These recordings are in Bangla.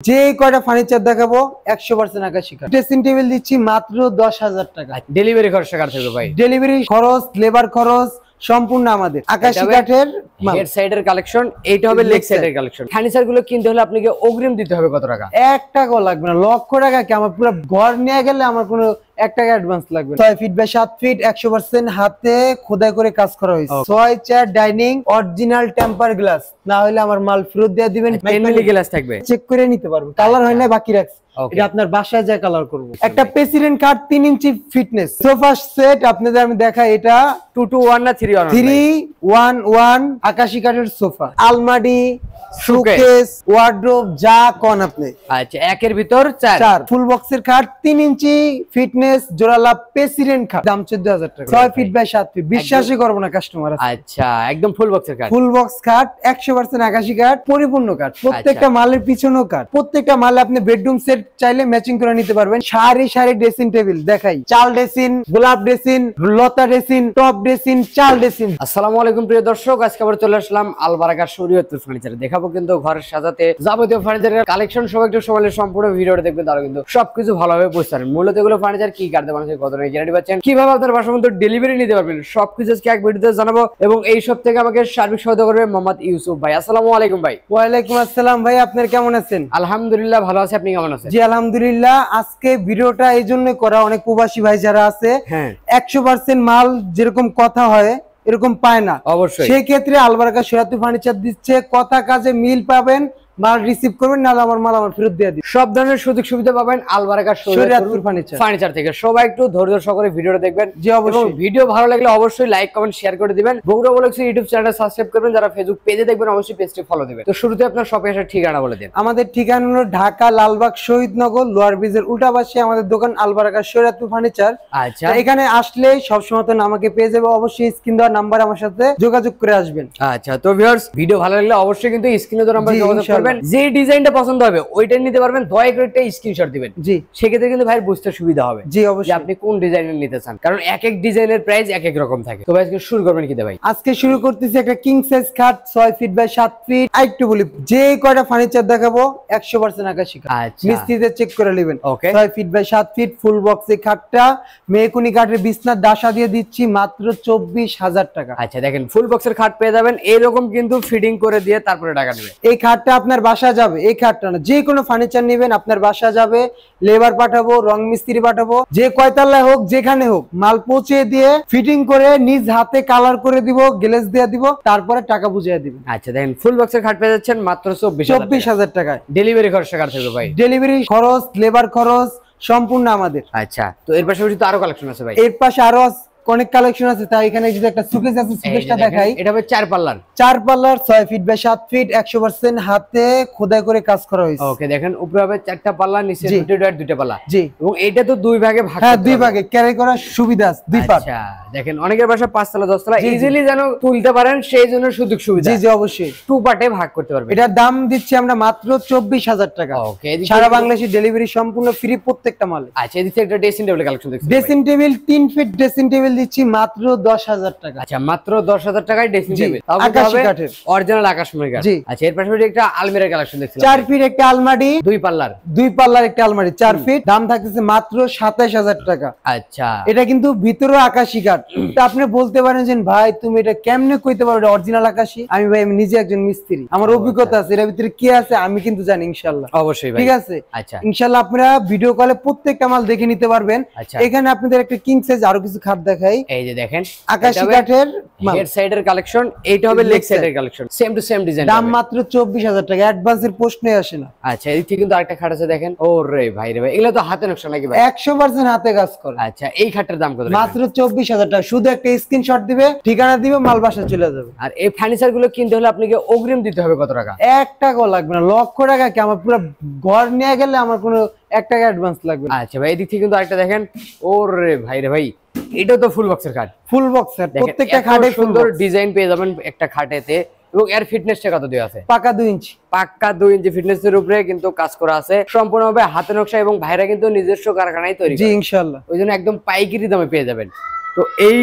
যে কয়টা ফার্নিচার দেখাবো 100% আকাশী কাঠ। ড্রেসিং টেবিল দিচ্ছি মাত্র 10,000 টাকা। ডেলিভারি খরচ কার থাকবে ভাই? ডেলিভারি খরচ, লেবার খরচ সম্পূর্ণ আমাদের। আকাশী কাঠের হেড সাইডের কালেকশন, এইটা হবে লেগ সাইডের কালেকশন। ফার্নিচার গুলো কিনতে হলে আপনাকে অগ্রিম দিতে হবে কত টাকা? 1 টাকাও লাগবে না, লক্ষ টাকা কি, আমার পুরো ঘর নিয়ে গেলে আমার কোনো 1 টাকা অ্যাডভান্স লাগবে না। 6 ফিট বাই 7 ফিট 100% হাতে খোদাই করে কাজ করা হয়েছে। 6 chair dining original temper glass, না হলে আমার মাল ফেরত দিয়ে দিবেন। 10 মিলি গ্লাস থাকবে, চেক করে নিতে পারবেন। কালার হয় না বাকি রাখছি, এটা আপনার বাসায় যা কালার করব। একটা প্রেসিডেন্ট কাঠ 3 ইঞ্চি ফিটনেস সোফা সেট আপনাদের আমি দেখাই। এটা 221 না 311? 311 আকাশী কাঠের সোফা, আলমারি, শোকেস, ওয়ার্ড্রোব যা কোন আপনি। আচ্ছা, একের ভিতর 4 ফুল বক্সের খাট 3 ইঞ্চি ফিটনেস জোড়ালা প্রেসিডেন্ট খাট, দাম 14,000 টাকা। 6 ফিট বাই 7 ফিট, বিশ্বাসই করব না কাস্টমার আছে। আচ্ছা, একদম ফুল বক্সের খাট। ফুল বক্স খাট 100% আকাশী কাঠ, পরিপূর্ণ কাঠ। প্রত্যেকটা মালের পিছনেও কাঠ। প্রত্যেকটা মালে আপনি বেডরুম সেট চাইলে ম্যাচিং করে নিতে পারবেন। সারি সারি ড্রেসিং টেবিল দেখাই, চাল ড্রেসিং, গোলাপ ড্রেসিং, লতা ড্রেসিং, টপ ড্রেসিং, চাল ড্রেসিং। আসসালামু আলাইকুম প্রিয় দর্শক, আজকে আবার চলে আসলাম আল বারাকা শরীয়তপুর ফার্নিচার। দেখাবো কিন্তু ঘরের সাজাতে যাবতীয় ফার্নিচারের কালেকশন। সবাই একটু সময় সম্পূর্ণ ভিডিওটা দেখবেন, তারা কিন্তু সবকিছু ভালোভাবে বুঝতে পারেন। মূলত এগুলো ফার্নিচার কি কাটতে মানুষের কত টাকা গ্যারান্টি পাচ্ছেন, কিভাবে আপনার বাসার মধ্যে ডেলিভারি নিতে পারবেন, সবকিছু আজকে এক ভিডিওতে জানাবো। এবং এই সব থেকে আমাকে সার্বিক সহায়তা করবে মোহাম্মদ ইউসুফ ভাই। আসসালামু আলাইকুম ভাই। ওয়ালাইকুম আসসালাম ভাই, আপনার কেমন আছেন? আলহামদুলিল্লাহ ভালো আছি, আপনি কেমন আছেন? জি আলহামদুলিল্লাহ। আজকে ভিডিওটা এই জন্য করা, অনেক প্রবাসী ভাই যারা আছে 100% মাল যেরকম কথা হয় এরকম পায় না। অবশ্যই সেই ক্ষেত্রে আল বারাকা শরীয়তপুর ফার্নিচার দিচ্ছে, কথা কাজে মিল পাবেন, মাল রিসিভ করবেন, না আমার মাল আমার ফেরত দিয়ে দিন। সব ধরনের সুযোগ সুবিধা পাবেন আল বারাকা শরীয়তপুর ফার্নিচার থেকে। সবাই একটু ধৈর্য সহকারে ভিডিওটা দেখবেন। জি অবশ্যই। ভিডিও ভালো লাগলে অবশ্যই লাইক কমেন্ট শেয়ার করে দিবেন। বগুড়া ব্লগস ইউটিউব চ্যানেলটা সাবস্ক্রাইব করবেন, যারা ফেসবুক পেজে দেখবেন অবশ্যই পেজটি ফলো দিবেন। তো শুরুতে আপনার শপে আসার ঠিকানা বলে দিন। আমাদের ঠিকানা হলো ঢাকা লালবাগ শহীদনগর লোয়ার ব্রিজের উল্টা পাশে আমাদের দোকান আল বারাকা শরীয়তপুর ফার্নিচার। আচ্ছা, এখানে আসলে সবসময় তো আমাকে পেয়ে যাবে, অবশ্যই স্ক্রিন দেওয়া নাম্বার আমার সাথে যোগাযোগ করে আসবেন। আচ্ছা, তো ভিউয়ার্স ভিডিও ভালো লাগলে অবশ্যই কিন্তু স্ক্রিনে দেওয়া নাম্বারে যোগাযোগ করবেন। যে ডিজাইন পছন্দ হবে ওইটা নিতে পারবেন, দয়া করে একটা স্ক্রিনশট দিবেন। জি, সেক্ষেত্রে কিন্তু ভাই বুঝতে সুবিধা হবে জি অবশ্যই আপনি কোন ডিজাইনের নিতে চান, কারণ এক এক ডিজাইনের প্রাইস এক এক রকম থাকে। তো ভাই আজকে শুরু করবেন কি ভাই? আজকে শুরু করতেছি একটা কিং সাইজ খাট 6 ফিট বাই 7 ফিট। আরেকটু বলি, যে কয়টা ফার্নিচার দেখাবো 100% আকাশী কাঠ। আচ্ছা, মিস্ত্রিতে চেক করে নেবেন। ওকে, 6 ফিট বাই 7 ফিট ফুল বক্সের খাটটা মেহগুনি কাঠের বিছনার দাসা দিয়ে দিচ্ছি মাত্র 24,000 টাকা। আচ্ছা দেখেন, ফুল বক্সের খাট পেয়ে যাবেন এরকম কিন্তু ফিটিং করে দিয়ে তারপরে টাকা নেবে। এই খাটটা আপনার বাসা যাবে, এই খাটটা না, যে কোনো ফার্নিচার নেবেন আপনার বাসা যাবে, লেবার পাঠাবো, রং মিস্ত্রি পাঠাবো, যে কয়তলায় হোক যেখানে হোক মাল পৌঁছে দিয়ে ফিটিং করে নিজ হাতে কালার করে দিব, গ্লেজ দিয়ে দিব, তারপরে টাকা বুঝিয়ে দিবেন। আচ্ছা দেখেন, ফুল বক্সের খাট পেয়ে যাচ্ছেন মাত্র 24,000 টাকায়। ডেলিভারি খরচ কার থাকবে ভাই? ডেলিভারি খরচ, লেবার খরচ সম্পূর্ণ আমাদের। আচ্ছা, তো এর পাশাপাশি তো আরো কালেকশন আছে ভাই? এর পাশে আরো অনেক কালেকশন আছে, তাই এখানে যদি একটা সুকেস আছে, সুকেসটা দেখাই। এটা হবে 4 পাল্লার 6 ফিট বাই 7 ফিট 100% হাতে খোদাই করে কাজ করা হয়েছে। ওকে, দেখেন উপরে হবে 4টা পাল্লা, নিচে দুইটা পাল্লা। জি, এবং এটা তো দুই ভাগে ভাগ। হ্যাঁ, দুই ভাগে ক্যারি করার সুবিধা আছে, দুই পার্ট। আচ্ছা দেখেন, অনেকের বাসা 5 তলা 10 তলা ইজিলি যেন তুলতে পারেন, সেই জন্য সুযোগ সুবিধা। জি জি অবশ্যই, টু পার্টে ভাগ করতে পারবেন। এটার দাম দিচ্ছি আমরা মাত্র 24,000 টাকা। ওকে, সারা বাংলাদেশে ডেলিভারি সম্পূর্ণ ফ্রি প্রত্যেকটা মালে। আচ্ছা, এদিকে একটা ড্রেসিং টেবিল কালেকশন দেখছি। Dressing table 3 fit dressing table দিচ্ছি মাত্র 10,000 টাকা। আচ্ছা, মাত্র 10,000 টাকায় ড্রেসিং টেবিল, আকাশী কাঠের, অরিজিনাল আকাশমণি কাঠ। আচ্ছা, এর পাশাপাশি একটা আলমিরার কালেকশন দেখছি। 4 ফিট একটা আলমারি, দুই পাল্লার একটা আলমারি 4 ফিট, দাম থাকতেছে মাত্র 27,000 টাকা। আচ্ছা, এটা কিন্তু ভিতরে আকাশী কাঠ। তো আপনি বলতে পারেন যে ভাই তুমি এটা কেমনে কইতে পারো এটা অরিজিনাল আকাশী? আমি ভাই আমি নিজে একজন মিস্ত্রি, আমার অভিজ্ঞতা আছে, এর ভিতরে কি আছে আমি কিন্তু জানি ইনশাআল্লাহ। অবশ্যই ভাই, ঠিক আছে। আচ্ছা, ইনশাআল্লাহ আপনারা ভিডিও কলে প্রত্যেকটা মাল দেখে নিতে পারবেন। এখানে আপনাদের একটা কিং সাইজ আরো কিছু খাট দেখাই। এই যে দেখেন, আকাশী কাঠের হেড সাইডের কালেকশন, এইটা হবে লেগ সাইডের collection, same to same design. দাম মাত্র 24,000 টাকা, অ্যাডভান্সের প্রশ্নই আসে না। আচ্ছা, এদিক থেকে কিন্তু আরেকটা খাট আছে দেখেন। ওরে ভাই রে ভাই, এগুলো তো হাতে নকশা নাকি ভাই? 100% হাতে কাজ করে। আচ্ছা, এই খাটটার দাম কত? মাত্র 24,000 টাকা। শুধু একটা স্ক্রিনশট দিবে, ঠিকানা দিবে, মাল বাসা চলে যাবে। আর এই ফার্নিচার গুলো কিনতে হলে আপনাকে অগ্রিম দিতে হবে কত টাকা? 1 টাকাও লাগবে না, লক্ষ টাকা কি, আমার পুরো ঘর নিয়ে গেলে আমার কোনো 1 টাকা অ্যাডভান্স লাগবে না। আচ্ছা ভাই, এদিক থেকে কিন্তু আরেকটা দেখেন। ওরে ভাই রে ভাই, এটাও তো ফুল বক্সের খাট। ফুল বক্সের প্রত্যেকটা খাটে সুন্দর ডিজাইন পেয়ে যাবেন একটা খাটেতে। এবং এর ফিটনেসটা কত দেওয়া আছে? পাকা 2 ইঞ্চি। পাক্কা 2 ইঞ্চি ফিটনেসের উপরে কিন্তু কাজ করা আছে, সম্পূর্ণভাবে হাতে নকশা, এবং ভাইরা কিন্তু নিজস্ব কারখানায় তৈরি করে। জি ইনশাআল্লাহ, ওই জন্য একদম পাইকারি দামে পেয়ে যাবেন। তো এই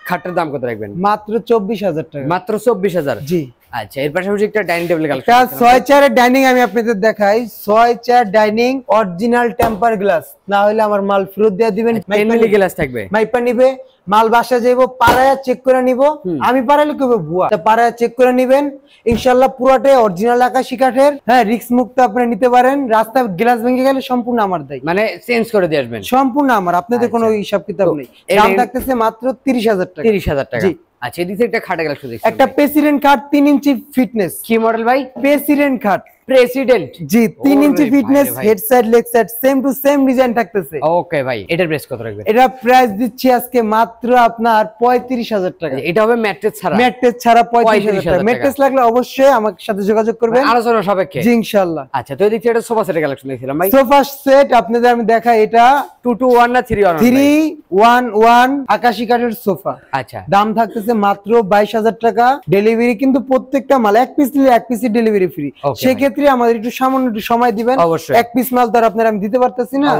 খাটটার দাম কত রাখবেন? মাত্র 24,000 টাকা। মাত্র 24,000? জি। আচ্ছা এর পাশাপাশি একটা ডাইনিং টেবিল কালেকশন একটা 6 চেয়ারের ডাইনিং আমি আপনাদের দেখাই। 6 chair dining original temper glass, না হলে আমার মাল ফেরত দিয়ে দিবেন। 10 মিলি গ্লাস থাকবে, মাইপা নিবে, মাল বাসা যাইবো, পাড়ায় চেক করে নিব। আমি পাড়াইলে কইবো ভুয়া, পাড়ায় চেক করে নিবেন ইনশাআল্লাহ। পুরোটাই অরিজিনাল আকাশী কাঠের। হ্যাঁ, রিস্ক মুক্ত আপনি নিতে পারেন। রাস্তায় গ্লাস ভেঙে গেলে সম্পূর্ণ আমার দায়, মানে চেঞ্জ করে দিয়ে আসবেন, সম্পূর্ণ আমার, আপনাদের কোনো হিসাব কিতাব নেই। দাম থাকতেছে মাত্র 30,000 টাকা। 30,000 টাকা। আচ্ছা এদিকে একটা খাট কালেকশন দেখছি, একটা প্রেসিডেন্ট খাট 3 ইঞ্চি ফিটনেস। কি মডেল ভাই? প্রেসিডেন্ট খাট, president. G 3 inch fitness, head side leg side same to same design থাকতেছে। ওকে ভাই, এটার প্রাইস কত রাখবেন? এটা প্রাইস দিচ্ছি আজকে মাত্র আপনার 35,000 টাকা। এটা হবে ম্যাট্রেস ছাড়া? ম্যাট্রেস ছাড়া 35,000 টাকা। ম্যাট্রেস লাগলে অবশ্যই আমার সাথে যোগাযোগ করবেন, আলোচনা সাপেক্ষে। জি ইনশাআল্লাহ। আচ্ছা তো এদিকে একটা সোফা সেটের কালেকশন দেখছিলাম ভাই। সোফা সেট আপনাদের আমি দেখাই। এটা 221 না 311? 311 আকাশী কাঠের সোফা। আচ্ছা দাম থাকতেছে মাত্র 22,000 টাকা। ডেলিভারি কিন্তু প্রত্যেকটা মাল এক পিস নিলে এক পিসের ডেলিভারি ফ্রি। সেক্ষেত্রে আমাদের একটু সামান্য একটু সময় দিবেন। এক পিস মাল তো আর আপনার আমি দিতে পারতেছি না।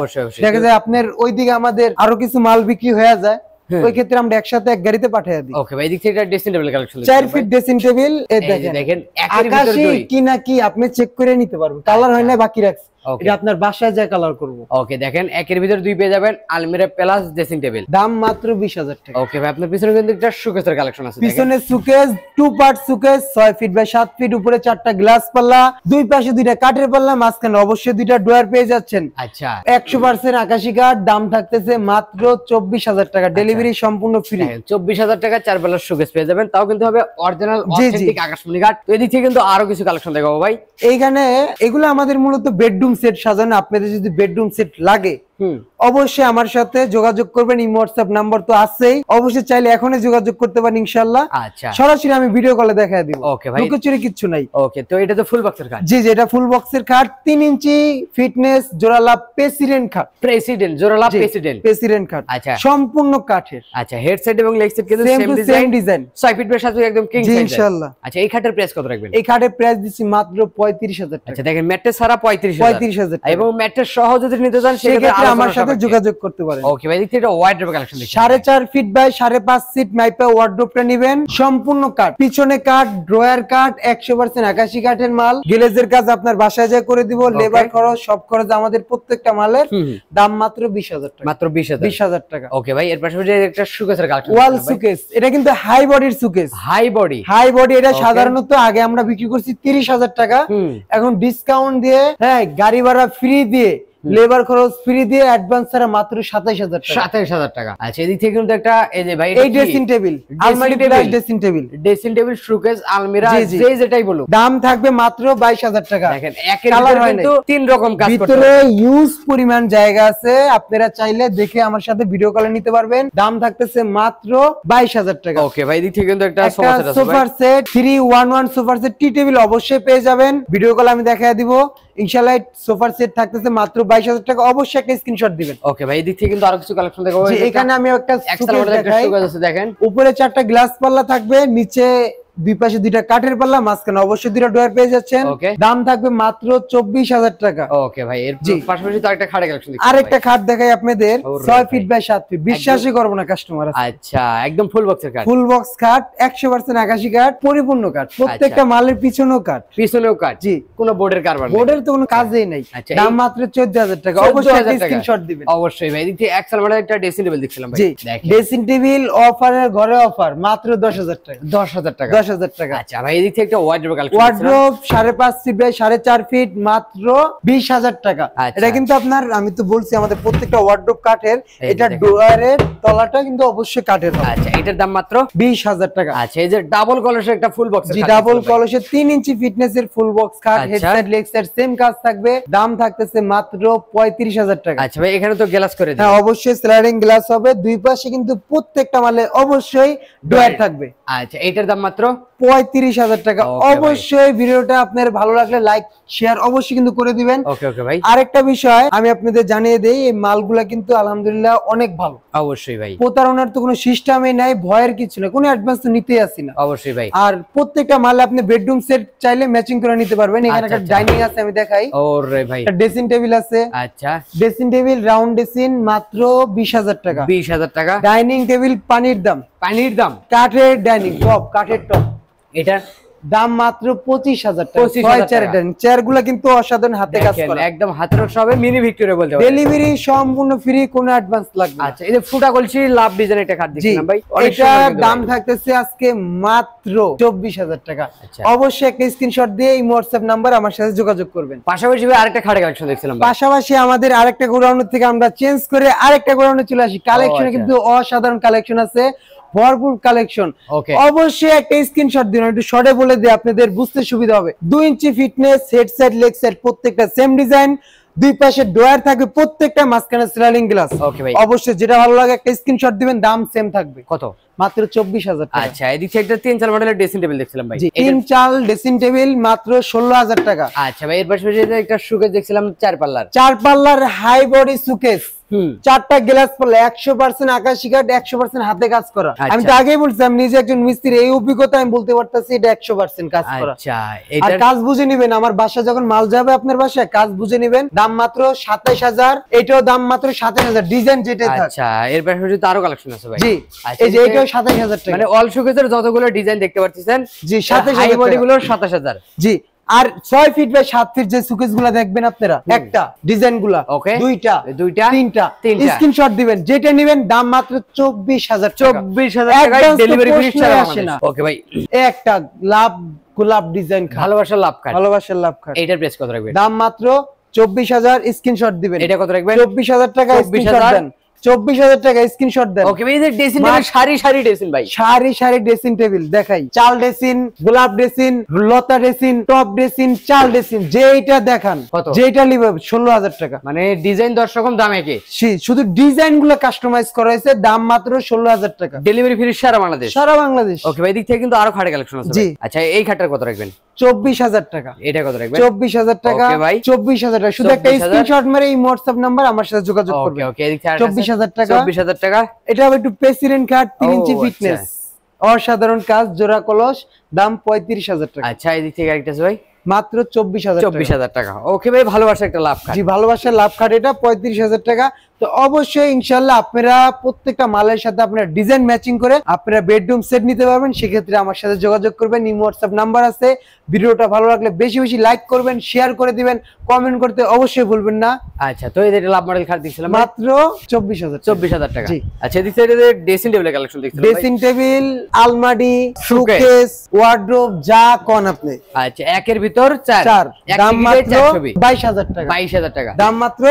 দেখা যায় আপনার ওইদিকে আমাদের আরো কিছু মাল বিক্রি হয়ে যায়, ওই ক্ষেত্রে আমরা একসাথে এক গাড়িতে পাঠিয়ে দিই। ওকে ভাই, এদিক থেকে dressing table collection 4 fit dressing table. এই দেখেন আকাশী কি না কি আপনি চেক করে নিতে পারবেন। কালার হয় না বাকি রাখছি, এটা আপনার বাসায় যা কালার করব। ওকে দেখেন একের ভিতর দুই পেয়ে যাবেন, আলমিরা প্লাস ড্রেসিং টেবিল। দাম মাত্র 20,000 টাকা। ওকে ভাই, আপনার পিছনে কিন্তু একটা শোকেসের কালেকশন আছে। পিছনে সুকেস 2 পার্ট সুকেস, 6 ফিট বাই 7 ফিট, উপরে 4টা গ্লাস পাল্লা, দুই পাশে দুইটা কাঠের পাল্লা, মাঝখানে অবশ্যই দুইটা ডয়ার পেয়ে যাচ্ছেন। আচ্ছা 100% আকাশী কাঠ। দাম থাকতেছে মাত্র 24,000 টাকা। ডেলিভারি সম্পূর্ণ ফ্রি। 24,000 টাকা 4 পাল্লার শোকেস পেয়ে যাবেন, তাও কিন্তু হবে অরিজিনাল অথেন্টিক আকাশমণি কাঠ। তো এদিক থেকে কিন্তু আরো কিছু কালেকশন দেখাবো ভাই। এইখানে এগুলো আমাদের মূলত বেডরুম সেট সাজানো। আপনাদের যদি বেডরুম সেট লাগে অবশ্যই আমার সাথে যোগাযোগ করবেন। এই হোয়াটসঅ্যাপ নাম্বার তো আছেই, অবশ্যই চাইলে এখনই যোগাযোগ করতে পারেন ইনশাআল্লাহ। আচ্ছা সরাসরি আমি ভিডিও কলে দেখায় দিব। ওকে ভাই, লুকোচুরি কিচ্ছু নাই। ওকে তো এটা তো ফুল বক্সের খাট? জি জি, এটা ফুল বক্সের খাট, 3 ইঞ্চি ফিটনেস, জোড়ালা প্রেসিডেন্ট খাট। প্রেসিডেন্ট জোড়ালা প্রেসিডেন্ট খাট। আচ্ছা সম্পূর্ণ কাঠের। আচ্ছা হেড সাইড এবং লেগ সাইড কিন্তু same design, 6 feet by 7 feet একদম কিং সাইজ ইনশাআল্লাহ। আচ্ছা এই খাটের প্রাইস কত রাখবেন? এই খাটের প্রাইস দিচ্ছি মাত্র 35,000 টাকা। আচ্ছা দেখেন ম্যাট্রেস ছাড়া 35,000 টাকা, এবং ম্যাট্রেস সহ যদি নিতে চান সেক্ষেত্রে আমার সাথে যোগাযোগ করতে পারেন। ওকে ভাই, দেখতে এটা ওয়ার্ডরোব কালেকশন দেখি। 4.5 ফিট বাই 5.5 ফিট মাইপা ওয়ার্ডরোবটা নেবেন। সম্পূর্ণ কাঠ, পিছনে কাঠ, ড্রয়ার কাঠ, 100% আকাশী কাঠের মাল। গ্লেজের কাজ আপনার বাসায় যা করে দিব। লেবার খরচ সব খরচ আমাদের প্রত্যেকটা মালের। দাম মাত্র 20,000 টাকা। মাত্র 20,000 টাকা। ওকে ভাই, এর পাশাপাশি একটা সুকেসের কালেকশন, ওয়াল সুকেস। এটা কিন্তু হাই বডির সুকেস। হাই বডি এটা সাধারণত আগে আমরা বিক্রি করছি 30,000 টাকা। এখন ডিসকাউন্ট দিয়ে, হ্যাঁ গাড়ি ভাড়া ফ্রি দিয়ে, লেবার খরচ ফ্রি দিয়ে, অ্যাডভান্স ছাড়া মাত্র 27,000 টাকা। 27,000 টাকা। আচ্ছা এদিক থেকে কিন্তু একটা এই যে ভাই এই ড্রেসিং টেবিল, আলমারি প্লাস ড্রেসিং টেবিল শোকেস আলমিরা যেটাই বলো, দাম থাকবে মাত্র 22,000 টাকা। দেখেন একের ভিতরে কিন্তু তিন রকম কাজ করতে ভিতরে হিউজ পরিমাণ জায়গা আছে। আপনারা চাইলে দেখে আমার সাথে ভিডিও কলে নিতে পারবেন। দাম থাকতেছে মাত্র 22,000 টাকা। ওকে ভাই, এদিক থেকে কিন্তু একটা সোফা সেট 311 সোফা সেট টি টেবিল অবশ্যই পেয়ে যাবেন। ভিডিও কলে আমি দেখায় দিব ইনশাআল্লাহ। সোফা সেট থাকতেছে মাত্র 22,000 টাকা। অবশ্যই একটা স্ক্রিনশট দিবেন। ওকে ভাই, এদিক থেকে কিন্তু আরো কিছু কালেকশন দেখাবো। এখানে আমি একটা দেখেন উপরে 4টা গ্লাস পাল্লা থাকবে, নিচে দুই পাশে দুইটা কাঠের পাল্লা, মাঝখানে অবশ্যই দুইটা ডয়ার পেয়ে যাচ্ছেন। দাম থাকবে মাত্র 24,000 টাকা। ওকে ভাই, এর পাশাপাশি তো একটা খাট কালেকশন দেখি। আরেকটা খাট দেখাই আপনাদের 6 ফিট বাই 7 ফিট। বিশ্বাসই করব না কাস্টমার। আচ্ছা একদম ফুল বক্সের খাট। ফুল বক্স খাট, 100% আকাশী কাঠ, পরিপূর্ণ কাঠ। প্রত্যেকটা মালের পিছনেও কাঠ, পিছনেও কাঠ। জি, কোনো বোর্ডের কারবার নেই, বোর্ডের তো কোনো কাজই নাই। দাম মাত্র 14,000 টাকা। অবশ্যই একটা স্ক্রিনশট দিবেন। অবশ্যই ভাই, এদিক থেকে এক্সেল মডেলের একটা ড্রেসিং টেবিল দেখছিলাম ভাই। দেখেন ড্রেসিং টেবিল অফারের ঘরে অফার মাত্র 10,000 টাকা। 10,000 টাকা। 10,000 টাকা। আচ্ছা ভাই, এদিক থেকে একটা wardrobe collection. Wardrobe 5.5 feet by 4.5 feet, মাত্র 20,000 টাকা। এটা কিন্তু আপনার, আমি তো বলছি আমাদের প্রত্যেকটা ওয়ার্ডরোব কাঠের। এটা ডোয়ারের তলাটা কিন্তু অবশ্যই কাঠের। আচ্ছা এটার দাম মাত্র 20,000 টাকা। আচ্ছা এই যে ডাবল কলসের একটা ফুল বক্স। জি, ডাবল কলসের 3 ইঞ্চি ফিটনেসের ফুল বক্স খাট, head side leg side same কাজ থাকবে। দাম থাকতেছে মাত্র 35,000 টাকা। আচ্ছা ভাই, এখানে তো গ্লাস করে দিন। হ্যাঁ অবশ্যই স্লাইডিং গ্লাস হবে। দুই পাশে কিন্তু প্রত্যেকটা মালে অবশ্যই ডয়ার থাকবে। আচ্ছা এটার দাম মাত্র 35,000 টাকা। অবশ্যই ভিডিওটা আপনার ভালো লাগলে লাইক শেয়ার অবশ্যই কিন্তু করে দিবেন। ওকে ওকে ভাই, আরেকটা বিষয় আমি আপনাদের জানিয়ে দেই, এই মালগুলা কিন্তু আলহামদুলিল্লাহ অনেক ভালো। অবশ্যই ভাই, প্রতারণার তো কোনো সিস্টেমই নাই, ভয়ের কিছু না, কোনো অ্যাডভান্স তো নিতেই আসি না। অবশ্যই ভাই। আর প্রত্যেকটা মালে আপনি বেডরুম সেট চাইলে ম্যাচিং করে নিতে পারবেন। এখানে একটা ডাইনিং আছে, আমি দেখাই। ওরে ভাই, একটা ড্রেসিং টেবিল আছে। আচ্ছা ড্রেসিং টেবিল রাউন্ড ড্রেসিং মাত্র 20,000 টাকা। 20,000 টাকা। ডাইনিং টেবিল পানির দাম। পানির দাম, কাঠের ডাইনিং টপ, কাঠের টপ। এটা দাম মাত্র 25,000 টাকা। 25,000 টাকা। চেয়ার গুলা কিন্তু অসাধারণ হাতে কাজ দেখেন, করা, একদম হাতের নকশা হবে, মিনি ভিক্টোরিয়া বলতে পারেন। ডেলিভারি সম্পূর্ণ ফ্রি, কোনো অ্যাডভান্স লাগবে না। আচ্ছা, এই যে ফুটা কলসি লাভ ডিজাইন একটা খাট জি, দেখছিলাম ভাই, অনেক এটা সুন্দর কিন্তু দাম ভাই। থাকতেছে আজকে মাত্র 24,000 টাকা। আচ্ছা। অবশ্যই একটা স্ক্রিনশট দিয়ে এই হোয়াটসঅ্যাপ নাম্বার আমার সাথে যোগাযোগ করবেন। পাশাপাশি ভাই আরেকটা খাটের কালেকশন দেখছিলাম ভাই। পাশাপাশি আমাদের আরেকটা গোডাউন থেকে আমরা চেঞ্জ করে আরেকটা গোডাউনে চলে আসি। কালেকশনে আচ্ছা। কিন্তু অসাধারণ কালেকশন আছে, ভরপুর কালেকশন। ওকে, অবশ্যই একটা স্ক্রিনশট দিন, একটু শর্টে বলে দিই আপনাদের বুঝতে সুবিধা হবে। 2 inch fitness, head side leg side প্রত্যেকটা সেম ডিজাইন, দুই পাশে ডয়ার থাকবে, প্রত্যেকটা মাঝখানে স্লাইডিং গ্লাস। ওকে ভাই, অবশ্যই যেটা ভালো লাগে একটা স্ক্রিনশট দিবেন, দাম সেম থাকবে। কত? মাত্র 24,000 টাকা। আচ্ছা, এদিকে একটা 3-4 মডেলের ড্রেসিং টেবিল দেখছিলাম ভাই। জি, 3 চাল ড্রেসিং টেবিল মাত্র 16,000 টাকা। আচ্ছা ভাই, এর পাশাপাশি একটা সুকেস দেখছিলাম 4 পাল্লার। 4 পাল্লার হাই বডি সুকেস, হুম, 4টা গ্লাস পড়লে 100% আকাশী কাঠ, 100% হাতে কাজ করা। আচ্ছা। আমি তো আগেই বলছি আমি নিজে একজন মিস্ত্রি, এই অভিজ্ঞতা আমি বলতে পারতাছি এটা 100% কাজ করা। আচ্ছা, আর এটা কাজ বুঝে নিবেন, আমার বাসা যখন মাল যাবে আপনার বাসায় কাজ বুঝে নিবেন। দাম মাত্র 27,000, এটাও দাম মাত্র 27,000, ডিজাইন যেটাই থাক। আচ্ছা, এর পাশাপাশি তো আরো কালেকশন আছে ভাই। জি, আচ্ছা, এই যে এটাও 27,000 টাকা। মানে অল শোকেসের যতগুলো ডিজাইন দেখতে পাচ্ছেন, জি, হাই 27,000 বডি টাকা। গুলো 27,000। জি, আর 6 ফিট বাই 7 ফিট যে সুকেস গুলা দেখবেন আপনারা, একটা ডিজাইন গুলা, ওকে, দুইটা, তিনটা। স্ক্রিনশট দিবেন, যেটা নেবেন দাম মাত্র 24,000 টাকা। 24,000 টাকায় Advance তো ডেলিভারি ফ্রি প্রশ্নই ছাড়া আসে না। ওকে ভাই, একটা লাভ গোলাপ ডিজাইন খাট, ভালোবাসার লাভ কার্ড, ভালোবাসার লাভ খাট, এইটার প্রাইস কত রাখবেন? দাম মাত্র 24,000, স্ক্রিনশট দিবেন। এটা কত রাখবেন? 24,000 টাকা, স্ক্রিনশট 24,000 দেন। 24,000 টাকা, স্ক্রিনশট দেন। ওকে ভাই, এই যে ড্রেসিং টেবিল সারি সারি ড্রেসিং ভাই, সারি সারি ড্রেসিং টেবিল দেখাই, চাল ড্রেসিং, গোলাপ ড্রেসিং, লতা ড্রেসিং, টপ ড্রেসিং, চাল ড্রেসিং, যেটা দেখান, কত? যেটা নিবে 16,000 টাকা। মানে ডিজাইন 10 রকম, দাম একই, শুধু ডিজাইন গুলো কাস্টমাইজ করা হয়েছে, দাম মাত্র 16,000 টাকা, ডেলিভারি ফ্রি সারা বাংলাদেশ। সারা বাংলাদেশ। ওকে ভাই, দিক থেকে কিন্তু আরো খাটে কালেকশন আছে জি। ভাই। আচ্ছা, এই খাটটার কত রাখবেন? 24,000 টাকা। এটা কত রাখবেন? 24,000 টাকা। ওকে ভাই, 24,000 টাকা, শুধু একটা 24,000 স্ক্রিনশট মেরে এই হোয়াটসঅ্যাপ নাম্বার আমার সাথে যোগাযোগ ওকে করবেন। ওকে, এদিক থেকে 24,000 টাকা। 24,000 টাকা। এটা হবে একটু প্রেসিডেন্ট কার্ড, 3 ইঞ্চি ও, ফিটনেস, আচ্ছা। অসাধারণ কাজ, জোড়া কলস, দাম 35,000 টাকা। আচ্ছা, এদিক থেকে আরেকটা আছে ভাই, মাত্র 24,000 টাকা। 24,000 টাকা। ওকে ভাই, ভালোবাসা একটা লাভ কার্ড। জি, ভালোবাসার লাভ কার্ড, এটা 35,000 টাকা। তো অবশ্যই ইনশাআল্লাহ আপনারা প্রত্যেকটা মালের সাথে আপনারা ডিজাইন ম্যাচিং করে আপনারা বেডরুম সেট নিতে পারবেন। সেক্ষেত্রে আমার সাথে যোগাযোগ করবেন, এই হোয়াটসঅ্যাপ নাম্বার আছে। ভিডিওটা ভালো লাগলে বেশি বেশি লাইক করবেন, শেয়ার করে দিবেন, কমেন্ট করতে অবশ্যই ভুলবেন না। আচ্ছা, তো এই যে লাভ মডেল খাট দেখছিলাম মাত্র 24,000। 24,000 টাকা। জি। আচ্ছা, এদিক থেকে ড্রেসিং টেবিলের কালেকশন দেখছিলাম ভাই। ড্রেসিং টেবিল, আলমারি, Showcase, শোকেস, ওয়ার্ড্রোব, যা কোন আপনি। আচ্ছা, একের ভিতর 4, দাম মাত্র 22,000 টাকা। 22,000 টাকা। দাম মাত্র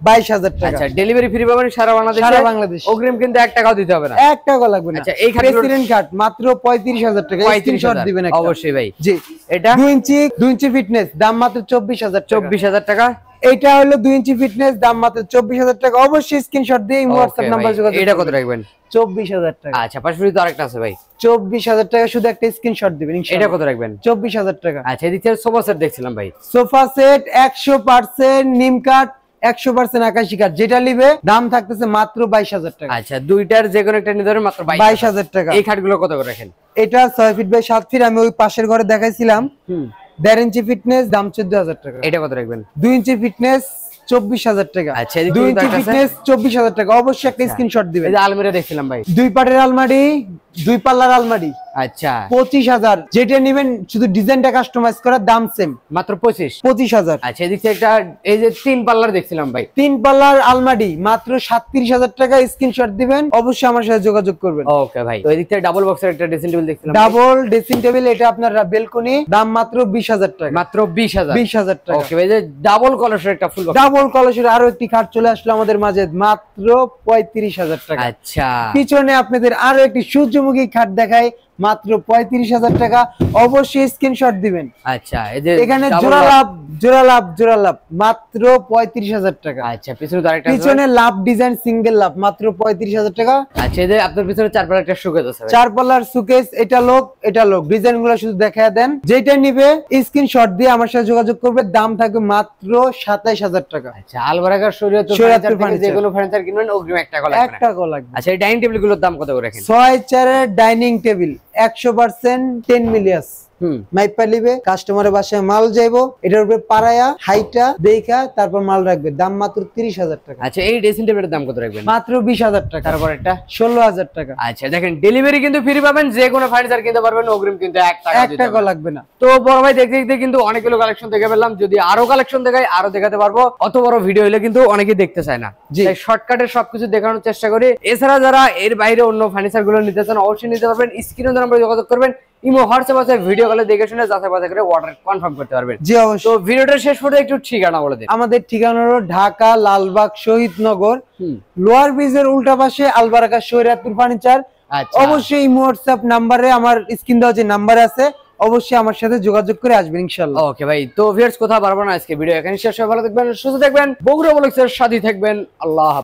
22,000 টাকা। আচ্ছা, ডেলিভারি ফ্রি পাবেন সারা বাংলাদেশে। সারা বাংলাদেশ। অগ্রিম কিন্তু 1 টাকাও দিতে হবে না। 1 টাকা লাগবে না। আচ্ছা, এই খাটগুলোর- প্রেসিডেন্ট কার্ড মাত্র 35,000 টাকা। স্ক্রিনশট 35,000 দিবেন একটা। অবশ্যই ভাই। জি, এটা 2 ইঞ্চি ফিটনেস, দাম মাত্র 24,000 টাকা। 24,000 টাকা। এটা হলো 2 ইঞ্চি ফিটনেস, দাম মাত্র 24,000 টাকা। অবশ্যই স্ক্রিনশট দিয়ে হোয়াটসঅ্যাপ ওকে নাম্বার ভাই, যোগাযোগ এটা কত করবেন। রাখবেন? 24,000 টাকা। আচ্ছা, পাশাপাশি তো আরেকটা আছে ভাই, 24,000 টাকা, শুধু একটা স্ক্রিনশট দিবেন এটা ইনশাআল্লাহ। কত রাখবেন? 24,000 টাকা। আচ্ছা, এদিক থেকে সোফা সেট দেখছিলাম ভাই। সোফা সেট 100% নিম কাঠ, 100% আকাশী কাঠ, যেটা নিবে দাম থাকতেছে মাত্র 22,000 টাকা। আচ্ছা, দুইটার যে কোনো একটা নিতে পারেন মাত্র 22,000 টাকা। এই খাটগুলো কত করে রাখেন? এটা 6 ফিট বাই 7 ফিট, আমি ওই পাশের ঘরে দেখাইছিলাম। 1.5 ইঞ্চি ফিটনেস, দাম 14,000 টাকা। এটা কত রাখবেন? 2 ইঞ্চি ফিটনেস 24,000 টাকা। আচ্ছা, এদিকে 2 কিন্তু ইঞ্চি একটা আছে। ফিটনেস 24,000 টাকা। অবশ্যই একটা স্ক্রিনশট দিবেন। এই যে আলমিরা দেখছিলাম ভাই। 2 পাটের আলমারি, 2 পাল্লার আলমারি, আচ্ছা, 25,000। যেটা নেবেন শুধু ডিজাইনটা কাস্টমাইজ করা, দাম সেম, মাত্র 25। 25,000। আচ্ছা, এদিক থেকে একটা এই যে 3 পাল্লার দেখছিলাম ভাই। 3 পাল্লার আলমারি মাত্র 37,000 টাকা। স্ক্রিনশট দিবেন, অবশ্যই আমার সাথে যোগাযোগ করবেন। ওকে ভাই, তো এদিক থেকে ডাবল বক্সের একটা ড্রেসিং টেবিল দেখছিলাম। ডাবল ড্রেসিং টেবিল, এটা আপনার বেলকনি, দাম মাত্র 20,000 টাকা। মাত্র 20,000। 20,000 টাকা। ওকে ভাই, যে ডাবল কলসের একটা ফুল বক্স। ডাবল কলসের আরো একটি খাট চলে আসলো আমাদের মাঝে, মাত্র 35,000 টাকা। আচ্ছা, পিছনে আপনাদের আরো একটি সূর্যমুখী খাট দেখায়, মাত্র 35,000 টাকা। অবশ্যই স্ক্রিনশট দিবেন। আচ্ছা, এই যে এখানে double জোড়া box- লাভ, জোড়া লাভ, জোড়া লাভ, মাত্র 35,000 টাকা। আচ্ছা, পিছনে তো আরেকটা আছে ভাই। পিছনে লাভ ডিজাইন সিঙ্গেল লাভ, মাত্র 35,000 টাকা। আচ্ছা, এই যে আপনার পিছনে 4 পাল্লার একটা শোকেস আছে ভাই। 4 পাল্লার সুকেস, এটা লোক, এটা লোক, ডিজাইন গুলো শুধু দেখায় দেন। যেটা নিবে স্ক্রিনশট দিয়ে আমার সাথে যোগাযোগ করবে, দাম থাকবে মাত্র 27,000 টাকা। আচ্ছা, আলবারাকার শরীয়তুল শরীয়তুল ফার্নিচার থেকে যে ফার্নিচার। কোনো ফার্নিচার কিনবেন অগ্রিম 1 টাকা লাগবে 1 না। টাকা লাগবে। আচ্ছা, এই ডাইনিং টেবিল গুলোর দাম কত করে রাখেন? 6 চেয়ারের ডাইনিং টেবিল, 100% 10 মিলিয়াস, মাইপা নিবে, কাস্টমারের বাসায় মাল যাইবো, এটার উপরে পাড়ায়া হাইটা দেখা তারপর মাল রাখবে। দাম মাত্র 30,000 টাকা। আচ্ছা, এই ড্রেসিং টেবিলের দাম কত রাখবেন? মাত্র 20,000 টাকা। তারপর একটা 16,000 টাকা। আচ্ছা দেখেন, ডেলিভারি কিন্তু ফ্রি পাবেন, যে কোনো ফার্নিচার কিনতে পারবেন, অগ্রিম কিন্তু 1 টাকা লাগবে না। তো বড় ভাই দেখতে দেখতে কিন্তু অনেকগুলো কালেকশন দেখে ফেললাম, যদি আরো কালেকশন দেখাই আরো দেখাতে পারবো। অত বড় ভিডিও হলে কিন্তু অনেকেই দেখতে চায় না, তাই শর্টকাটে সবকিছু দেখানোর চেষ্টা করি। এছাড়া যারা এর বাইরে অন্য ফার্নিচার গুলো নিতে চান অবশ্যই নিতে পারবেন, স্ক্রিনে নাম্বারে যোগাযোগ করবেন, ইমো হোয়াটসঅ্যাপ আছে, ভিডিও কলে দেখে শুনে যাচাই বাছাই করে অর্ডার কনফার্ম করতে পারবেন। জি অবশ্যই। তো ভিডিওটা শেষ পর্যন্ত একটু ঠিকানা বলে দিন। আমাদের ঠিকানা হলো ঢাকা লালবাগ শহীদনগর, লোয়ার ব্রিজের উল্টা পাশে আলবারাকা শরীয়তপুর ফার্নিচার। অবশ্যই ইমো হোয়াটসঅ্যাপ নাম্বারে, আমার স্ক্রিন দেওয়া যে নাম্বার আছে, অবশ্যই আমার সাথে যোগাযোগ করে আসবেন ইনশাআল্লাহ। ওকে ভাই, তো ভিউয়ার্স কথা বারবার না, আজকে ভিডিও এখানে শেষ হয়। ভালো থাকবেন, সুস্থ থাকবেন, বগুড়া ব্লগসের সাথে থাকবেন। আল্লাহ।